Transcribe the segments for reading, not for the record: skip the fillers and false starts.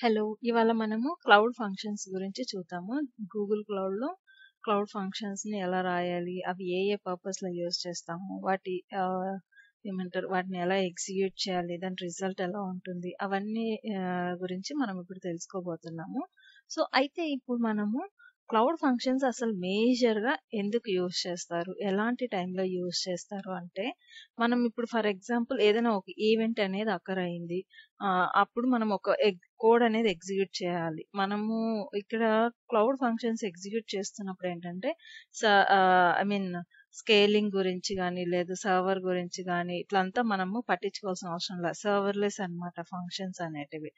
Hello! ఇవాళ మనము cloud functions గురించి చూద్దాము. గూగుల్ క్లౌడ్‌లో క్లౌడ్ ఫంక్షన్స్‌ని ఎలా రాయాలి? అవి ఏ ఏ పర్పస్‌లో యూజ్ చేస్తాము? ఏమంటారు? వాటిని ఎలా ఎగ్జిక్యూట్ చేయాలి? దాని రిజల్ట్ ఎలా ఉంటుంది? అవన్నీ గురించి మనం ఇప్పుడు తెలుసుకోబోతున్నాము. అయితే ఇప్పుడు మనము క్లౌడ్ ఫంక్షన్స్ అసలు మేజర్‌గా ఎందుకు యూజ్ చేస్తారు? ఎలాంటి టైంలో యూజ్ చేస్తారు అంటే, మనం ఇప్పుడు ఫర్ ఎగ్జాంపుల్ ఏదైనా ఒక ఈవెంట్ అనేది అక్కర్ అయింది. అప్పుడు మనం ఒక కోడ్ అనేది ఎగ్జిక్యూట్ చేయాలి. మనము ఇక్కడ క్లౌడ్ ఫంక్షన్స్ ఎగ్జిక్యూట్ చేస్తున్నప్పుడు ఏంటంటే స ఐ మీన్ స్కేలింగ్ గురించి గాని, లేదా సర్వర్ గురించి గాని ఇట్లంతా మనము పట్టించుకోవాల్సిన అవసరం లేదు. సర్వర్‌లెస్ అన్నమాట ఫంక్షన్స్ అనేటివి.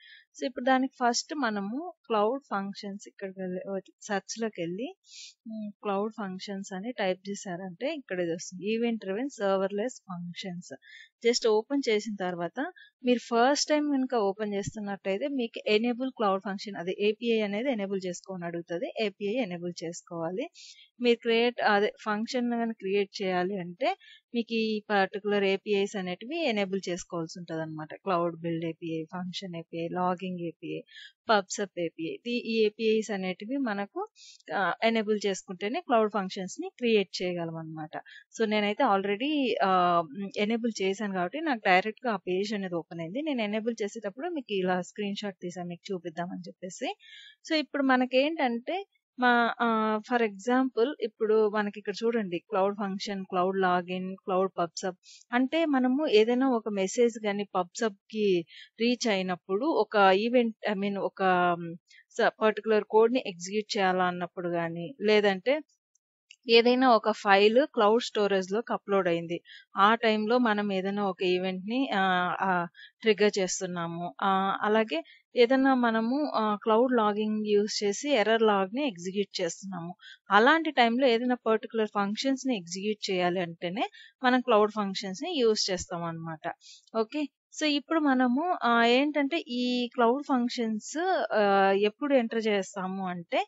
ఇప్పుడు దానికి ఫస్ట్ మనము క్లౌడ్ ఫంక్షన్స్ ఇక్కడికెళ్ళి సెర్చ్‌లోకెళ్ళి క్లౌడ్ ఫంక్షన్స్ అని టైప్ చేశారంటే ఇక్కడ ఇది వస్తుంది. Event driven serverless functions. Just open చేసిన తర్వాత మీరు ఫస్ట్ టైం గనుక ఓపెన్ చేస్తున్నట్టయితే మీకు ఎనేబుల్ క్లౌడ్ ఫంక్షన్ అది ఏపీఐ అనేది ఎనేబుల్ చేసుకోమని అడుగుతది. ఏపీఐ ఎనేబుల్ చేసుకోవాలి. మీరు ఫంక్షన్ గాని క్రియేట్ చేయాలి అంటే మీకు ఈ పర్టిక్యులర్ ఏపీఐస్ అనేటివి ఎనేబుల్ చేసుకోవాల్సి ఉంటదన్నమాట. Cloud build API, function API, logging API, pubsub API. ఈ ఏపీఐస్ అనేటివి మనకు ఎనేబుల్ చేసుకుంటేనే క్లౌడ్ ఫంక్షన్స్‌ని క్రియేట్ చేయగలమన్నమాట. నేనైతే ఆల్రెడీ ఎనేబుల్ చేశాను కాబట్టి నాకు డైరెక్ట్‌గా ఆ పేజ్ అనేది ఓపెన్ అయింది. నేను ఎనేబుల్ చేసేటప్పుడు మీకు ఇలా స్క్రీన్‌షాట్ తీసాను మీకు చూపిద్దామని చెప్పేసి. ఇప్పుడు మనకేంటంటే ఫర్ ఎగ్జాంపుల్ ఇప్పుడు మనకిక్కడ చూడండి cloud function, cloud login, cloud pubsub అంటే మనము ఏదైనా ఒక మెసేజ్ గాని పబ్సప్‌కి రీచ్ అయినప్పుడు ఒక ఈవెంట్ ఐ మీన్ ఒక పర్టిక్యులర్ కోడ్‌ని ఎగ్జిక్యూట్ చేయాలా అన్నప్పుడు గాని, లేదంటే ఏదైనా ఒక ఫైల్ క్లౌడ్ స్టోరేజ్‌లోకి అప్‌లోడ్ అయింది. ఆ టైంలో మనం ఏదైనా ఒక ఈవెంట్‌ని ట్రిగ్గర్ చేస్తున్నాము. అలాగే ఏదన్నా మనము క్లౌడ్ లాగింగ్ యూజ్ చేసి ఎర్రర్ లాగ్‌ని ఎగ్జిక్యూట్ చేస్తున్నాము. అలాంటి టైంలో ఏదైనా పర్టిక్యులర్ ఫంక్షన్స్‌ని ఎగ్జిక్యూట్ చేయాలి అంటేనే మనం క్లౌడ్ ఫంక్షన్స్‌ని యూజ్ చేస్తామనమాట. ఓకే. ఇప్పుడు మనము ఏంటంటే ఈ క్లౌడ్ ఫంక్షన్స్ ఎప్పుడు ఎంటర్ చేస్తాము అంటే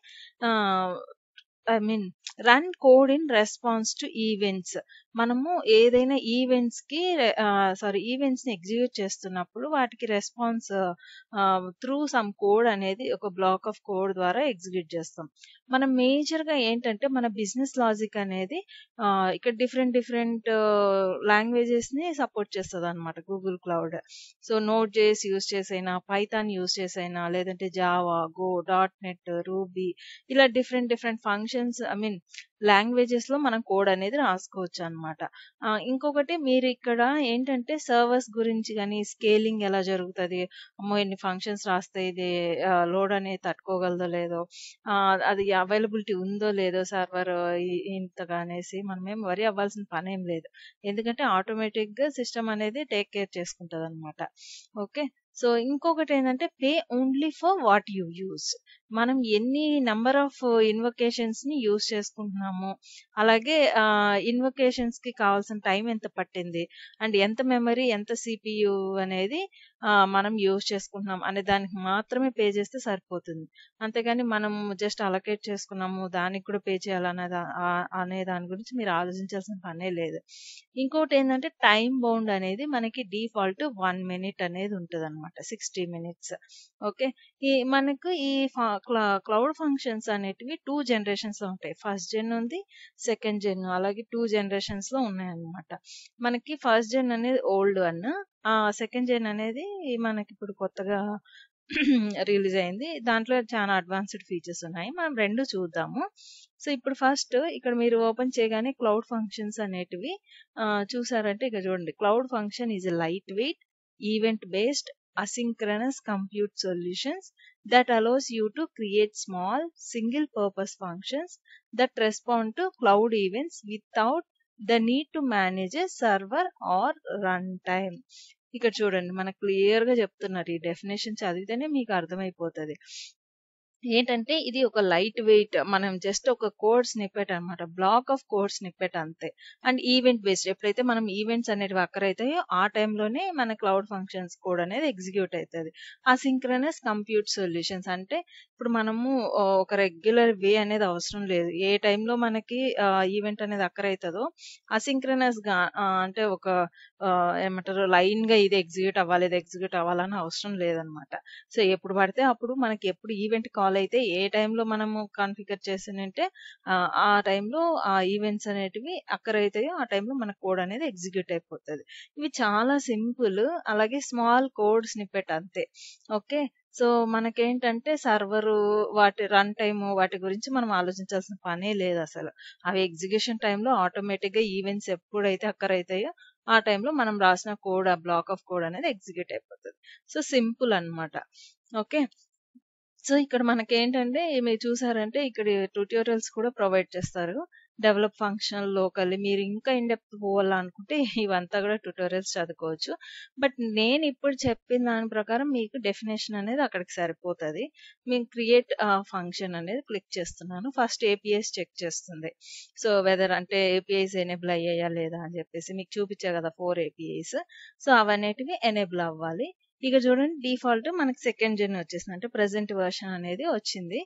ఆహ్, I mean run code in response to events. మనము ఏదైనా ఈవెంట్స్‌ని ఎగ్జిక్యూట్ చేస్తున్నప్పుడు వాటికి రెస్పాన్స్ త్రూ సమ్ కోడ్ అనేది ఒక బ్లాక్ ఆఫ్ కోడ్ ద్వారా ఎగ్జిక్యూట్ చేస్తాం. మనం మేజర్‌గా ఏంటంటే మన బిజినెస్ లాజిక్ అనేది ఇక్కడ డిఫరెంట్ లాంగ్వేజెస్‌ని సపోర్ట్ చేస్తదనమాట Google cloud. Node JS use చేసైనా, పైథాన్ యూజ్ చేసైనా, లేదంటే Java, Go, dot net, Ruby ఇలా డిఫరెంట్ ఫంక్షన్స్ ఐ మీన్ లాంగ్వేజెస్‌లో మనం కోడ్ అనేది రాసుకోవచ్చనమాట. ఇంకొకటి మీరిక్కడ ఏంటంటే సర్వర్స్ గురించి గాని, స్కేలింగ్ ఎలా జరుగుతది, అమ్మో! ఇన్ని ఫంక్షన్స్ రాస్తే ఇది లోడ్ అనేది తట్టుకోగలదో లేదో, అది అవైలబిలిటీ ఉందో లేదో సర్వర్ ఇంతగా అనేసి మనమేం వరీ అవ్వాల్సిన పనేం లేదు. ఎందుకంటే ఆటోమేటిక్‌గా సిస్టమ్ అనేది టేక్ కేర్ చేసుకుంటదనమాట. ఓకే. ఇంకొకటేంటంటే pay only for what you use. మనం ఎన్ని నంబర్ ఆఫ్ ఇన్వొకేషన్స్‌ని యూజ్ చేసుకుంటున్నాము. అలాగే ఇన్వొకేషన్స్‌కి కావాల్సిన టైం ఎంత పట్టింది. అండ్ ఎంత మెమరీ, ఎంత సీపీయూ అనేది మనం యూజ్ చేసుకుంటున్నాం అనే దానికి మాత్రమే పే చేస్తే సరిపోతుంది. అంతేగాని మనం జస్ట్ అలొకేట్ చేసుకున్నాము. దానికి కూడా పే అనే దాని గురించి మీరు ఆలోచించాల్సిన పనే లేదు. ఇంకోటేంటంటే టైమ్ బౌండ్ అనేది మనకి డిఫాల్ట్ 1 మినిట్ అనేది ఉంటదనమాట. 60 మినిట్స్. ఓకే. మనకు ఈ క్లౌడ్ ఫంక్షన్స్ అనేటివి 2 జనరేషన్స్‌లో ఉంటాయి. ఫస్ట్ జెన్ ఉంది. సెకండ్ జెన్ అలాగే 2 జనరేషన్స్‌లో ఉన్నాయన్నమాట. మనకి ఫస్ట్ జెన్ అనేది ఓల్డ్ వన్. సెకండ్ జెన్ అనేది మనకిప్పుడు కొత్తగా రిలీజ్ అయింది. దాంట్లో చాలా అడ్వాన్స్డ్ ఫీచర్స్ ఉన్నాయి. మనం 2 చూద్దాము. ఇప్పుడు ఫస్ట్ ఇక్కడ మీరు ఓపెన్ చేయగానే క్లౌడ్ ఫంక్షన్స్ అనేటివి చూసారంటే ఇక్కడ చూడండి. Cloud function is light weight, event based, asynchronous compute solutions that allows you to create small single purpose functions that respond to cloud events without the need to manage a server or runtime. ఇక్కడ చూడండి మనకు క్లియర్‌గా చెప్తున్నారు. ఈ definition చదివితేనే మీకు అర్థమైపోతది. ఏంటంటే ఇది ఒక లైట్ వెయిట్ మనం జస్ట్ ఒక కోడ్ స్నిప్పెట్ అన్నమాట. బ్లాక్ ఆఫ్ కోడ్ స్నిప్పెట్ అంతే. అండ్ ఈవెంట్ బేస్డ్ ఎప్పుడైతే మనం ఈవెంట్స్ అనేటివి అక్కరైతాయో ఆ టైంలోనే మన క్లౌడ్ ఫంక్షన్స్ కోడ్ అనేది ఎగ్జిక్యూట్ అయితది. అసింక్రోనస్ కంప్యూట్ సొల్యూషన్స్ అంటే ఇప్పుడు మనము ఒక రెగ్యులర్ వే అనేది అవసరం లేదు. ఏ టైంలో మనకి ఈవెంట్ అనేది అక్కర్ అయితదో అసింక్రనస్‌గా అంటే ఒక ఏమంటారు లైన్‌గా ఇది ఎగ్జిక్యూట్ అవ్వాలి, ఇది ఎగ్జిక్యూట్ అవ్వాలని అవసరం లేదనమాట. సో, ఎప్పుడు పడితే అప్పుడు మనకి ఎప్పుడు ఈవెంట్ కాల్ అయితే ఏ టైంలో మనము కాన్ఫిగర్ చేసినుంటే ఆ టైంలో ఆ ఈవెంట్స్ అనేటివి అక్కర్ అయితాయో ఆ టైంలో మన కోడ్ అనేది ఎగ్జిక్యూట్ అయిపోతది. ఇవి చాలా సింపుల్. అలాగే స్మాల్ కోడ్ స్నిప్పెట్ అంతే. ఓకే. సో, మనకేంటంటే సర్వరు, వాటి రన్ టైము వాటి గురించి మనం ఆలోచించాల్సిన పనే లేదసలు. అవి ఎగ్జిక్యూషన్ టైంలో ఆటోమేటిక్‌గా ఈవెంట్స్ ఎప్పుడైతే అక్కర్ అయితాయో ఆ టైంలో మనం రాసిన కోడ్, ఆ బ్లాక్ ఆఫ్ కోడ్ అనేది ఎగ్జిక్యూట్ అయిపోతది. సో, సింపుల్ అన్నమాట. ఓకే. సో, ఇక్కడ మనకేంటంటే మీరు చూసారంటే ఇక్కడ ట్యుటోరియల్స్ కూడా ప్రొవైడ్ చేస్తారు. డెవలప్ ఫంక్షనల్ లోకల్లీ మీరు ఇంకా ఇన్ డెప్త్ పోవాలనుకుంటే ఇవంతా కూడా ట్యుటోరియల్స్ చదువుకోవచ్చు. బట్ నేనిప్పుడు చెప్పిన దాని ప్రకారం మీకు డెఫినిషన్ అనేది అక్కడికి సరిపోతది. మేము క్రియేట్ ఫంక్షన్ అనేది క్లిక్ చేస్తున్నాను. ఫస్ట్ ఏపీఐస్ చెక్ చేస్తుంది. సో, వెదర్ అంటే ఏపీఐస్ ఎనేబుల్ అయ్యాయా లేదా అని చెప్పేసి మీకు చూపించా కదా 4 ఏపీఐస్. సో, అవనేటివి ఎనేబుల్ అవ్వాలి. ఇక చూడండి డిఫాల్ట్ మనకి సెకండ్ జెన్ వచ్చేసింది. అంటే ప్రెజెంట్ వెర్షన్ అనేది వచ్చింది.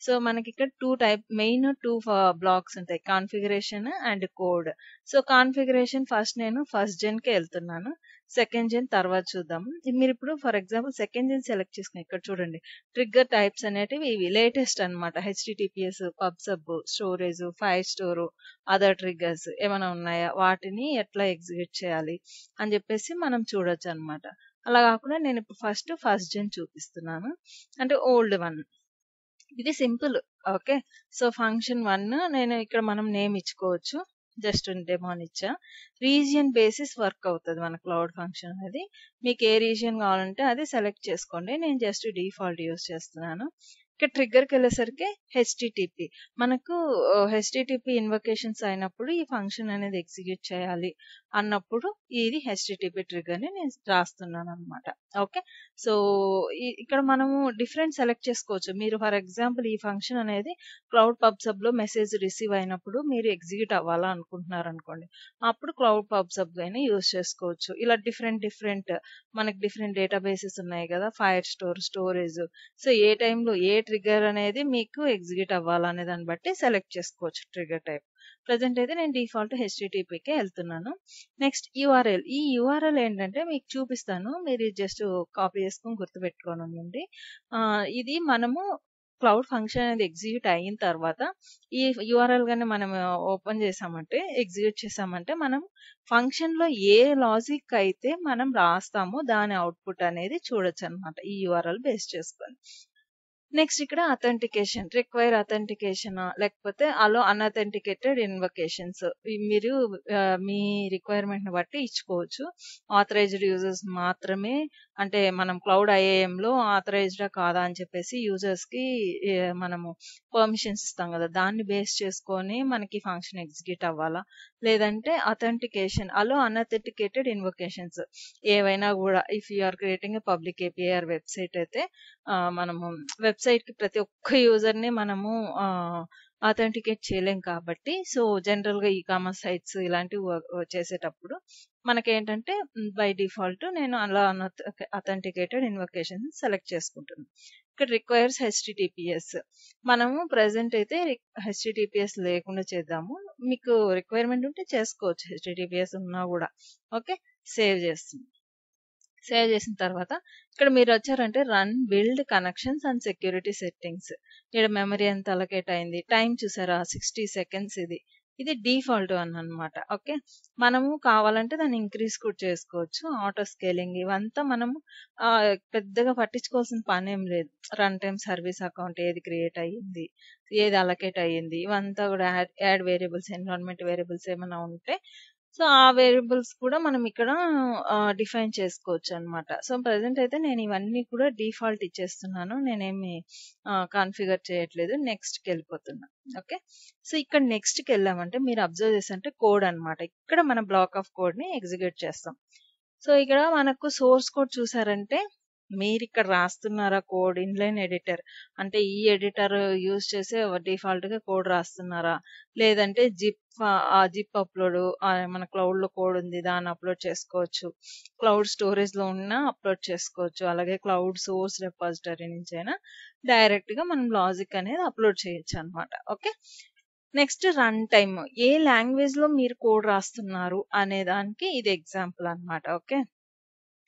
సో, మనకిక్కడ 2 బ్లాక్స్ ఉంటాయి. Configuration and code. So, configuration నేను ఫస్ట్ జెన్‌కే ఎళ్తున్నాను. సెకండ్ జెన్ తర్వాత చూద్దాం. మీరిప్పుడు for example second gen select చేసుకుని ఇక్కడ చూడండి. ట్రిగ్గర్ టైప్స్ అనేటివి ఇవి లేటెస్ట్ అన్నమాట. HTTPS, pub sub, storage, file store, other triggers ఏమైనా ఉన్నాయా? వాటిని ఎట్లా ఎగ్జిక్యూట్ చేయాలి అని చెప్పేసి మనం చూడొచ్చన్నమాట. అలా కాకుండా నేనిప్పుడు ఫస్ట్ జెన్ చూపిస్తున్నాను. అంటే ఓల్డ్ వన్. ఇది సింపుల్. ఓకే. సో, ఫంక్షన్ 1 నేను ఇక్కడ మనం నేమ్ ఇచ్చుకోవచ్చు. జస్ట్ డెమో అని ఇచ్చా. రీజియన్ బేసిస్ వర్క్ అవుతది మన క్లౌడ్ ఫంక్షన్ అనేది. మీకు ఏ రీజియన్ కావాలంటే అది సెలెక్ట్ చేసుకోండి. నేను జస్ట్ డిఫాల్ట్ యూజ్ చేస్తున్నాను. ఇక్కడ ట్రిగ్గర్‌కెళ్ళేసరికి హెచ్‌టిటిపి. మనకు హెచ్‌టిటిపి ఇన్వొకేషన్స్ అయినప్పుడు ఈ ఫంక్షన్ అనేది ఎగ్జిక్యూట్ చేయాలి అన్నప్పుడు ఇది హెచ్‌టిటిపి ట్రిగ్గర్‌ని నేను రాస్తున్నానన్నమాట. ఓకే. సో, ఇక్కడ మనము డిఫరెంట్ సెలెక్ట్ చేసుకోవచ్చు. మీరు ఫర్ ఎగ్జాంపుల్ ఈ ఫంక్షన్ అనేది క్లౌడ్ పబ్ సబ్‌లో మెసేజ్ రిసీవ్ అయినప్పుడు మీరు ఎగ్జిక్యూట్ అవ్వాలా అనుకుంటున్నారనుకోండి. అప్పుడు క్లౌడ్ పబ్ సబ్ అయినా యూజ్ చేసుకోవచ్చు. ఇలా డిఫరెంట్ మనకి డిఫరెంట్ డేటాబేసెస్ ఉన్నాయి కదా! Fire store, storage. సో, ఏ టైంలో ఏ ట్రిగ్గర్ అనేది మీకు ఎగ్జిక్యూట్ అవ్వాలనే దాన్ని బట్టి సెలెక్ట్ చేసుకోవచ్చు ట్రిగ్గర్ టైప్. ప్రెజెంట్ అయితే నేను డిఫాల్ట్ హెచ్‌టిటిపికే ఎళ్తున్నాను. Next URL. ఈ యూఆర్ఎల్ ఏంటంటే మీకు చూపిస్తాను. మీరు జస్ట్ కాపీ చేసుకొని గుర్తుపెట్టుకోనుండండి. ఇది మనము క్లౌడ్ ఫంక్షన్ అనేది ఎగ్జిక్యూట్ అయిన తర్వాత ఈ యూఆర్ఎల్ గాని మనం ఓపెన్ చేసామంటే, ఎగ్జిక్యూట్ చేసామంటే మనం ఫంక్షన్‌లో ఏ లాజిక్ అయితే మనం రాస్తామో దాని అవుట్‌పుట్ అనేది చూడొచ్చనమాట. ఈ యూఆర్ఎల్ బేస్ చేసుకొని. నెక్స్ట్ ఇక్కడ అథెంటికేషన్. రిక్వైర్ అథెంటికేషనా లేకపోతే అలో అన్‌అథెంటికేటెడ్ ఇన్వొకేషన్స్. మీరు మీ రిక్వైర్మెంట్‌ని బట్టి ఇచ్చుకోవచ్చు. ఆథరైజ్డ్ యూజర్స్ మాత్రమే అంటే మనం క్లౌడ్ ఐఏఎంలో ఆథరైజ్డా కాదా అని చెప్పేసి యూజర్స్‌కి మనము పర్మిషన్స్ ఇస్తాం కదా! దాన్ని బేస్ చేసుకొని మనకి ఫంక్షన్ ఎగ్జిక్యూట్ అవ్వాలా? లేదంటే అథెంటికేషన్ అలో అన్‌అథెంటికేటెడ్ ఇన్వొకేషన్స్ ఏవైనా గూడా if you are creating a public API or website అయితే మనము వెబ్‌సైట్‌కి ప్రతి ఒక్క యూజర్‌ని మనము అథెంటికేట్ చేయలేం కాబట్టి సో, జనరల్‌గా కామర్స్ సైట్స్ ఇలాంటివి చేసేటప్పుడు మనకేంటంటే బై డిఫాల్ట్ నేను అలా అథెంటికేటెడ్ ఇన్వొకేషన్ సెలెక్ట్ చేసుకుంటున్నాను. ఇక్కడ రిక్వైర్స్ హెచ్‌టిటిపిఎస్. మనము ప్రెజెంట్ అయితే హెచ్‌టిటిపిఎస్ లేకుండా చేద్దాము. మీకు రిక్వైర్మెంట్ ఉంటే చేసుకోవచ్చు హెచ్‌టిటిపిఎస్ ఉన్నా గూడా. ఓకే. సేవ్ చేస్తున్నా. సేవ్ చేసిన తర్వాత ఇక్కడ మీరొచ్చారంటే run, build, connections and security settings. ఈడ మెమరీ ఎంత అలొకేట్ అయింది. టైం చూసారా 60 సెకండ్స్ ఇది. ఇది డిఫాల్ట్ వన్ అన్నమాట. ఓకే. మనము కావాలంటే దాన్ని ఇంక్రీజ్ కూడా చేసుకోవచ్చు. ఆటో స్కేలింగ్ ఇవంతా మనము పెద్దగా పట్టించుకోవాల్సిన పనేం లేదు. రన్ టైమ్ సర్వీస్ అకౌంట్ ఏది క్రియేట్ అయ్యింది, ఏది అలొకేట్ అయ్యింది ఇవంతా కూడా యాడ్ వేరియబుల్స్, ఎన్విరాన్మెంట్ వేరియబుల్స్ ఏమైనా ఉంటే సో, ఆ వేరియబుల్స్ కూడా మనం ఇక్కడ డిఫైన్ చేసుకోవచ్చనమాట. సో, ప్రెజెంట్ అయితే నేను ఇవన్నీ కూడా డిఫాల్ట్ ఇచ్చేస్తున్నాను. నేనేమి కాన్ఫిగర్ చేయట్లేదు. నెక్స్ట్‌కెళ్ళిపోతున్నా. ఓకే. సో, ఇక్కడ నెక్స్ట్‌కెళ్ళామంటే మీరు అబ్జర్వ్ చేసారంటే కోడ్ అన్నమాట. ఇక్కడ మన బ్లాక్ ఆఫ్ కోడ్‌ని ఎగ్జిక్యూట్ చేస్తాం. సో, ఇక్కడ మనకు సోర్స్ కోడ్ చూసారంటే మీరు ఇక్కడ రాస్తున్నారా కోడ్ ఇన్లైన్ ఎడిటర్ అంటే ఈ ఎడిటర్ యూజ్ చేసి డిఫాల్ట్ గా కోడ్ రాస్తున్నారా, లేదంటే జిప్ అప్లోడ్ మన క్లౌడ్ లో కోడ్ ఉంది దాన్ని అప్లోడ్ చేసుకోవచ్చు, క్లౌడ్ స్టోరేజ్ లో ఉన్న అప్లోడ్ చేసుకోవచ్చు, అలాగే క్లౌడ్ సోర్స్ రెపాజిటరీ నుంచి అయినా డైరెక్ట్ గా మనం లాజిక్ అనేది అప్లోడ్ చేయొచ్చు అనమాట. ఓకే, నెక్స్ట్ రన్ టైమ్, ఏ లాంగ్వేజ్ లో మీరు కోడ్ రాస్తున్నారు అనే దానికి ఇది ఎగ్జాంపుల్ అన్నమాట. ఓకే,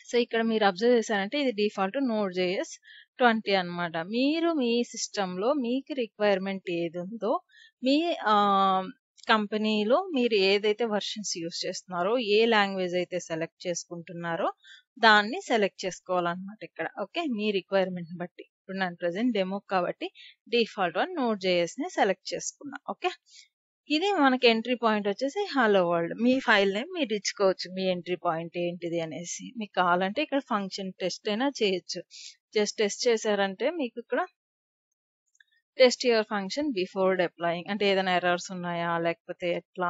సో ఇక్కడ మీరు అబ్జర్వ్ చేశారంటే ఇది డిఫాల్ట్ నోడ్ జేఎస్ 20 అన్నమాట. మీరు మీ సిస్టంలో మీకు రిక్వైర్మెంట్ ఏది ఉందో మీ కంపెనీలో మీరు ఏదైతే వర్షన్స్ యూస్ చేస్తున్నారో ఏ లాంగ్వేజ్ అయితే సెలెక్ట్ చేసుకుంటున్నారో దాన్ని సెలెక్ట్ చేసుకోవాలన్నమాట ఇక్కడ. ఓకే, మీ రిక్వైర్మెంట్ బట్టి ఇప్పుడు నేను ప్రెసెంట్ డెమో కాబట్టి డిఫాల్ట్ వన్ నోడ్ జేఎస్ ని సెలెక్ట్ చేసుకున్నా. ఓకే, ఇది మనకి ఎంట్రీ పాయింట్ వచ్చేసి హలో వరల్డ్. మీ ఫైల్ నేమ్ మీరు ఇచ్చుకోవచ్చు, మీ ఎంట్రీ పాయింట్ ఏంటిది అనేసి. మీకు కావాలంటే ఇక్కడ ఫంక్షన్ టెస్ట్ అయినా చేయొచ్చు. జస్ట్ టెస్ట్ చేశారంటే మీకు ఇక్కడ test your function before deploying అంటే ఏదైనా ఎర్రర్స్ ఉన్నాయా లేకపోతే ఎట్లా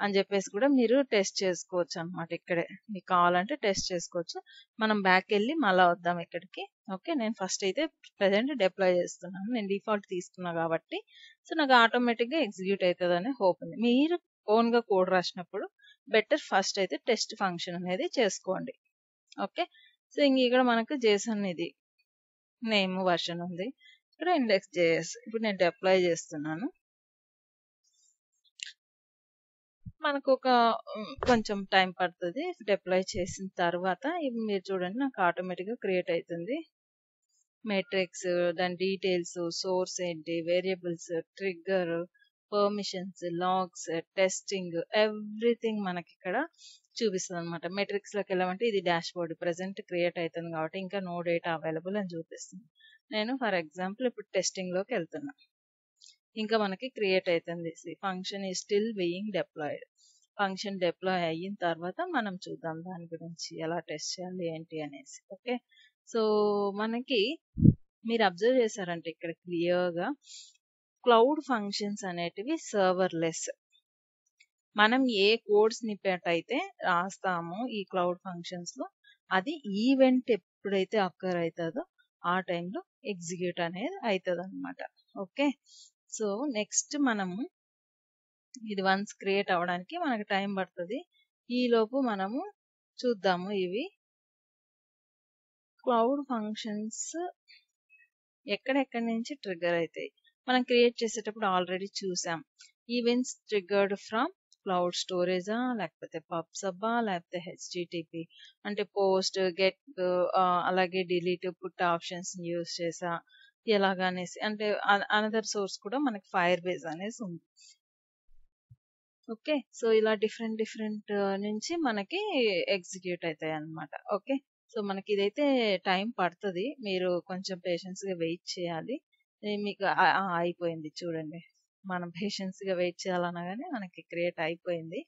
అని చెప్పేసి కూడా మీరు టెస్ట్ చేసుకోవచ్చు అనమాట. ఇక్కడే మీకు కావాలంటే టెస్ట్ చేసుకోవచ్చు. మనం బ్యాక్ వెళ్ళి మళ్ళీ వద్దాం ఇక్కడికి. ఓకే, నేను ఫస్ట్ అయితే ప్రెసెంట్ డిప్లాయ్ చేస్తున్నాను, నేను డిఫాల్ట్ తీసుకున్నా కాబట్టి సో నాకు ఆటోమేటిక్ గా ఎగ్జిక్యూట్ అవుతుంది అనే హోప్ ఉంది. మీరు ఓన్ గా కోడ్ రాసినప్పుడు బెటర్ ఫస్ట్ అయితే టెస్ట్ ఫంక్షన్ అనేది చేసుకోండి. ఓకే, సో ఇంక ఇక్కడ మనకు జేసన్ ఇది నేమ్ వర్షన్ ఉంది, ఇక్కడ ఇండెక్స్ జేఎస్. ఇప్పుడు నేను డిప్లాయ్ చేస్తున్నాను. మనకు ఒక కొంచెం టైం పడుతుంది. డిప్లాయ్ చేసిన తర్వాత మీరు చూడండి నాకు ఆటోమేటిక్ గా క్రియేట్ అవుతుంది. మెట్రిక్స్, దాని డీటెయిల్స్, సోర్స్ ఏంటి, variables, trigger, permissions, logs, testing, everything మనకి ఇక్కడ చూపిస్తుంది అనమాట. మెట్రిక్స్ లోకి వెళ్ళమంటే ఇది డాష్ బోర్డ్ ప్రెసెంట్ క్రియేట్ అవుతుంది కాబట్టి ఇంకా నో డేటా అవైలబుల్ అని చూపిస్తుంది. నేను ఫర్ ఎగ్జాంపుల్ ఇప్పుడు టెస్టింగ్ లోకి వెళ్తున్నా, ఇంకా మనకి క్రియేట్ అవుతుంది. Function is still being deployed. Function deploy అయిన తర్వాత మనం చూద్దాం దాని గురించి ఎలా టెస్ట్ చేయాలి ఏంటి అనేసి. ఓకే, సో మనకి మీరు అబ్జర్వ్ చేశారంటే ఇక్కడ క్లియర్ గా క్లౌడ్ ఫంక్షన్స్ అనేటివి సర్వర్లెస్. మనం ఏ కోడ్ స్నిప్పెట్ అయితే రాస్తామో ఈ క్లౌడ్ ఫంక్షన్స్ లో అది ఈవెంట్ ఎప్పుడైతే అక్కర్ అవుతుందో ఆ టైంలో ఎగ్జిక్యూట్ అనేది అవుతుంది అనమాట. ఓకే, సో నెక్స్ట్ మనము ఇది వన్స్ క్రియేట్ అవ్వడానికి మనకి టైం పడుతుంది. ఈ లోపు మనము చూద్దాము ఇవి క్లౌడ్ ఫంక్షన్స్ ఎక్కడెక్కడి నుంచి ట్రిగ్గర్ అవుతాయి. మనం క్రియేట్ చేసేటప్పుడు ఆల్రెడీ చూసాం. ఈవెంట్స్ ట్రిగ్గర్డ్ ఫ్రమ్ క్లౌడ్ స్టోరేజా లేకపోతే పబ్సబ్బా లేకపోతే హెచ్టిటిపి అంటే పోస్ట్ గెట్ అలాగే డిలీట్ పుట్ ఆప్షన్స్ యూస్ చేసా ఎలాగనేసి అంటే అనదర్ సోర్స్ కూడా మనకి ఫైర్ బేస్ అనేసి ఉంది. ఓకే, సో ఇలా డిఫరెంట్ నుంచి మనకి ఎగ్జిక్యూట్ అవుతాయి అన్నమాట. ఓకే, సో మనకి ఇదైతే టైం పడుతుంది, మీరు కొంచెం పేషెన్స్ గా వెయిట్ చేయాలి. మీకు అయిపోయింది చూడండి, మనం పేషెన్స్ గా వెయిట్ చేయాలనగానే మనకి క్రియేట్ అయిపోయింది.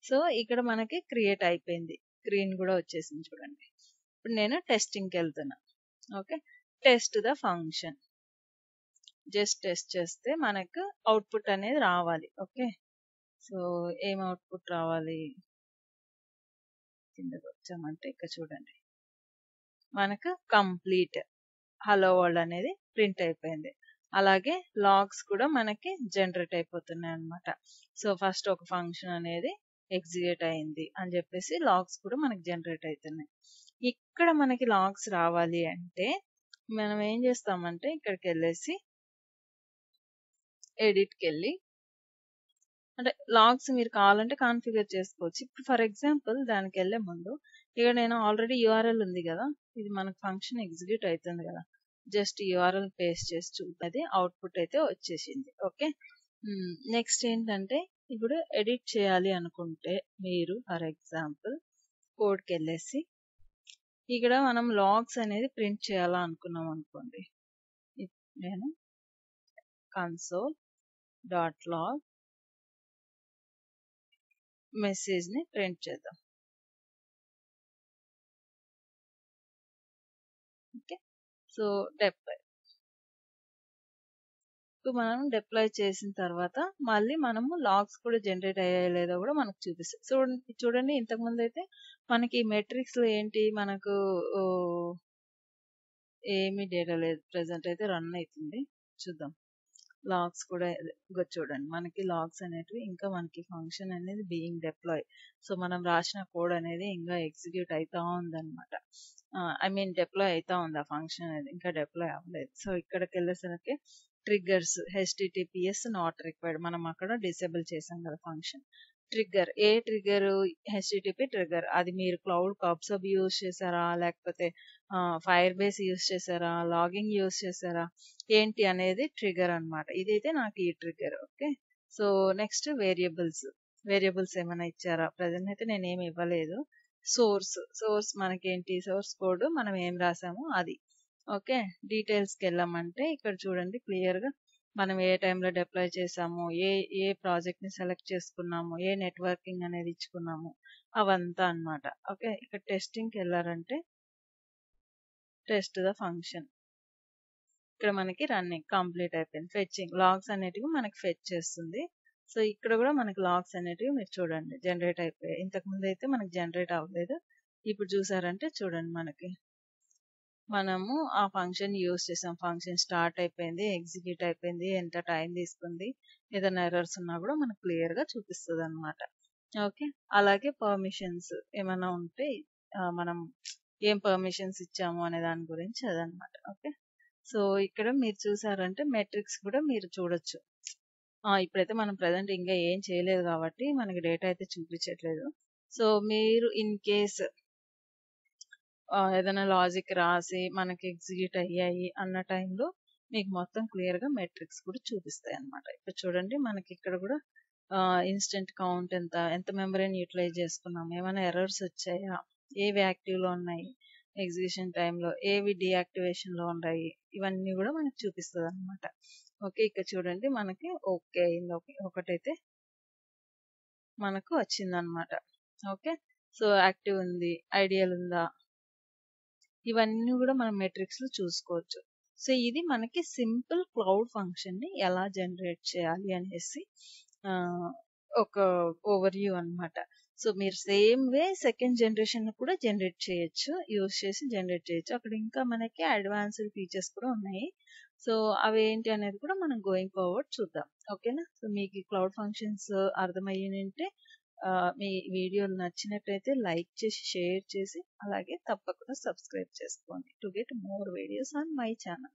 సో ఇక్కడ మనకి క్రియేట్ అయిపోయింది, స్క్రీన్ కూడా వచ్చేసింది చూడండి. ఇప్పుడు నేను టెస్టింగ్కి వెళ్తున్నా. Okay, test the function, just test చేస్తే మనకు అవుట్పుట్ అనేది రావాలి. ఓకే, సో ఏం అవుట్పుట్ రావాలి, కిందకి వచ్చామంటే ఇక్కడ చూడండి మనకు కంప్లీట్ హలో వరల్డ్ అనేది ప్రింట్ అయిపోయింది. అలాగే లాగ్స్ కూడా మనకి జనరేట్ అయిపోతున్నాయి అనమాట. సో ఫస్ట్ ఒక ఫంక్షన్ అనేది ఎగ్జిక్యూట్ అయింది అని చెప్పేసి లాగ్స్ కూడా మనకి జనరేట్ అవుతున్నాయి. ఇక్కడ మనకి లాగ్స్ రావాలి అంటే మనం ఏం చేస్తామంటే ఇక్కడికి వెళ్ళేసి ఎడిట్కి వెళ్ళి అంటే లాగ్స్ మీరు కావాలంటే కాన్ఫిగర్ చేసుకోవచ్చు. ఇప్పుడు ఫర్ ఎగ్జాంపుల్ దానికి వెళ్ళే ముందు ఇక్కడ నేను ఆల్రెడీ యూఆర్ఎల్ ఉంది కదా, ఇది మనకు ఫంక్షన్ ఎగ్జిక్యూట్ అవుతుంది కదా, జస్ట్ యూఆర్ఎల్ పేస్ట్ చేసి చూపది అవుట్పుట్ అయితే వచ్చేసింది. ఓకే, నెక్స్ట్ ఏంటంటే ఇప్పుడు ఎడిట్ చేయాలి అనుకుంటే మీరు ఫర్ ఎగ్జాంపుల్ కోడ్కి వెళ్ళేసి ఇక్కడ మనం లాగ్స్ అనేది ప్రింట్ చేయాలా అనుకున్నాం అనుకోండి, నేను console.log మెసేజ్ ని ప్రింట్ చేద్దాం. ఓకే, సో డిప్లాయ్ మనం డిప్లాయ్ చేసిన తర్వాత మళ్ళీ మనము లాగ్స్ కూడా జనరేట్ అయ్యాయో లేదో కూడా మనకు చూపిస్తుంది. చూడండి ఇంతకుముందు అయితే మనకి మెట్రిక్స్ లో ఏంటి మనకు ఏమీ డేటా లేదు. ప్రెజెంట్ అయితే రన్ అవుతుంది. చూద్దాం. లాగ్స్ కూడా చూడండి, మనకి లాగ్స్ అనేటివి ఇంకా మనకి ఫంక్షన్ అనేది బీయింగ్ డిప్లాయ్. సో మనం రాసిన కోడ్ అనేది ఇంకా ఎగ్జిక్యూట్ అవుతా ఉందన్నమాట. ఐ మీన్ డిప్లాయ్ అవుతా ఉంది ఆ ఫంక్షన్ అనేది, ఇంకా డిప్లాయ్ అవ్వలేదు. సో ఇక్కడికి వెళ్ళేసరికి ట్రిగ్గర్స్ హెచ్టిటిపిఎస్ నాట్ రిక్వైర్డ్ మనం అక్కడ డిసేబుల్ చేసాం కదా ఫంక్షన్. ట్రిగ్గర్, ఏ ట్రిగ్గర్? HTTP trigger. అది మీరు క్లౌడ్ పబ్సబ్ యూజ్ చేశారా, లేకపోతే ఫైర్ బేస్ యూజ్ చేశారా, లాగింగ్ యూజ్ చేశారా, ఏంటి అనేది ట్రిగ్గర్ అన్నమాట. ఇదైతే నాకు ఈ trigger. Okay. So next variables ఏమైనా ఇచ్చారా? ప్రజెంట్ అయితే నేను ఏమి ఇవ్వలేదు. సోర్స్ మనకేంటి, సోర్స్ కోడ్ మనం ఏం రాసామో అది. ఓకే. డీటెయిల్స్కి వెళ్ళామంటే ఇక్కడ చూడండి క్లియర్ గా మనం ఏ టైంలో డిప్లాయ్ చేసాము, ఏ ఏ ప్రాజెక్ట్ ని సెలెక్ట్ చేసుకున్నాము, ఏ నెట్వర్కింగ్ అనేది ఇచ్చుకున్నాము, అవంతా అన్నమాట. ఓకే. ఇక్కడ టెస్టింగ్కి వెళ్ళారంటే టెస్ట్ ద ఫంక్షన్. ఇక్కడ మనకి రన్నింగ్ కంప్లీట్ అయిపోయింది. ఫెచ్చింగ్ లాగ్స్ అనేటివి మనకి ఫెచ్ చేస్తుంది. సో ఇక్కడ కూడా మనకి లాగ్స్ అనేటివి మీరు చూడండి జనరేట్ అయిపోయాయి. ఇంతకు ముందు అయితే మనకి జనరేట్ అవ్వలేదు. ఇప్పుడు చూసారంటే చూడండి మనము ఆ ఫంక్షన్ యూజ్ చేసాం. ఫంక్షన్ స్టార్ట్ అయిపోయింది, ఎగ్జిక్యూట్ అయిపోయింది, ఎంత టైం తీసుకుంది, ఏదైనా ఎర్రర్స్ ఉన్నా కూడా మనకు క్లియర్ గా చూపిస్తుంది అనమాట. ఓకే. అలాగే పర్మిషన్స్ ఏమైనా ఉంటే మనం ఏం పర్మిషన్స్ ఇచ్చాము అనే దాని గురించి అదనమాట. ఓకే. సో ఇక్కడ మీరు చూసారంటే మెట్రిక్స్ కూడా మీరు చూడొచ్చు. ఇప్పుడైతే మనం ప్రజెంట్ ఇంకా ఏం చేయలేదు కాబట్టి మనకి డేటా అయితే చూపించట్లేదు. సో మీరు ఇన్ కేస్ ఏదైనా లాజిక్ రాసి మనకి ఎగ్జిక్యూట్ అయ్యాయి అన్న టైంలో మీకు మొత్తం క్లియర్ గా మెట్రిక్స్ కూడా చూపిస్తాయి అన్నమాట. ఇప్పుడు చూడండి మనకి ఇక్కడ కూడా ఇన్స్టెంట్ కౌంట్ ఎంత మెమరీని యూటిలైజ్ చేసుకున్నాం, ఏమైనా ఎర్రర్స్ వచ్చాయా, ఏవి యాక్టివ్ లో ఉన్నాయి ఎగ్జిక్యూషన్ టైంలో, ఏవి డియాక్టివేషన్ లో ఉన్నాయి, ఇవన్నీ కూడా మనకి చూపిస్తుంది అనమాట. ఓకే. ఇక్కడ చూడండి మనకి ఓకే అయింది. ఒకటైతే మనకు వచ్చిందనమాట. ఓకే. సో యాక్టివ్ ఉంది, ఐడియల్ ఉందా, ఇవన్నీ కూడా మనం మెట్రిక్స్ లో చూసుకోవచ్చు. సో ఇది మనకి సింపుల్ క్లౌడ్ ఫంక్షన్ ని ఎలా జనరేట్ చేయాలి అనేసి ఒక ఓవర్ వ్యూ అనమాట. సో మీరు సేమ్ వే సెకండ్ జనరేషన్ కూడా జనరేట్ చేయొచ్చు, యూజ్ చేసి జనరేట్ చేయొచ్చు. అక్కడ ఇంకా మనకి అడ్వాన్స్డ్ ఫీచర్స్ కూడా ఉన్నాయి. సో అవి ఏంటి అనేది కూడా మనం గోయింగ్ ఫార్వర్డ్ చూద్దాం. ఓకేనా. సో మీకు క్లౌడ్ ఫంక్షన్స్ అర్థమయ్యింటే మీ వీడియోలు నచ్చినట్లయితే లైక్ చేసి షేర్ చేసి అలాగే తప్పకుండా సబ్స్క్రైబ్ చేసుకోండి to get more videos on my channel.